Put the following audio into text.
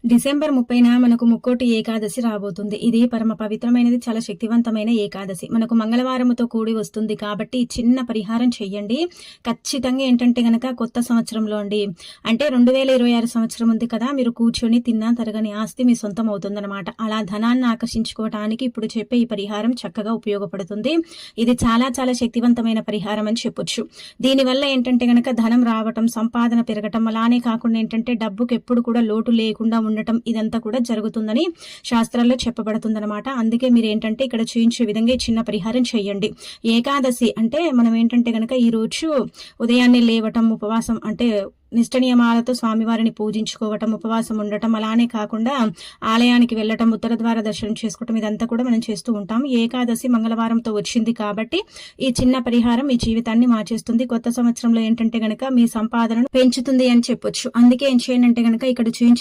December 30న మనకు ముక్కోటి ఏకాదశి రాబోతుంది. ఇది పరమ పవిత్రమైనది, చాలా శక్తివంతమైన ఏకాదశి. మనకు మంగళవారముతో కూడి వస్తుంది కాబట్టి చిన్న పరిహారం చెయ్యండి. ఖచ్చితంగా ఏంటంటే గనక కొత్త సంవత్సరంలో అండి, అంటే 2026 సంవత్సరం ఉంది కదా, మీరు కూర్చొని తిన్నా తరగని ఆస్తి మీ సొంతం అవుతుందన్నమాట. అలా ధనాన్ని ఆకర్షించుకోవడానికి ఇప్పుడు చెప్పే ఈ పరిహారం చక్కగా ఉపయోగపడుతుంది. ఇది చాలా చాలా శక్తివంతమైన పరిహారం అని చెప్పొచ్చు. దీనివల్ల ఏంటంటే గనక ధనం రావటం, సంపాదన పెరగటం, అలానే కాకుండా ఏంటంటే డబ్బుకి ఎప్పుడు కూడా లోటు లేకుండా ఉండటం, ఇదంతా కూడా జరుగుతుందని శాస్త్రాల్లో చెప్పబడుతుందన్నమాట. అందుకే మీరు ఏంటంటే ఇక్కడ చూయించే విధంగా చిన్న పరిహారం చేయండి. ఏకాదశి అంటే మనం ఏంటంటే గనక ఈ రోజు ఉదయాన్నే లేవటం, ఉపవాసం అంటే నిష్ట నియమాలతో స్వామివారిని పూజించుకోవటం, ఉపవాసం ఉండటం, అలానే కాకుండా ఆలయానికి వెళ్ళటం, ఉత్తర ద్వార దర్శనం చేసుకోవటం, ఇదంతా కూడా మనం చేస్తూ ఉంటాం. ఏకాదశి మంగళవారంతో వచ్చింది కాబట్టి ఈ చిన్న పరిహారం మీ జీవితాన్ని మార్చేస్తుంది. కొత్త సంవత్సరంలో ఏంటంటే గనక మీ సంపాదనను పెంచుతుంది అని చెప్పొచ్చు. అందుకే ఏం చేయండి అంటే గనక ఇక్కడ చూయించి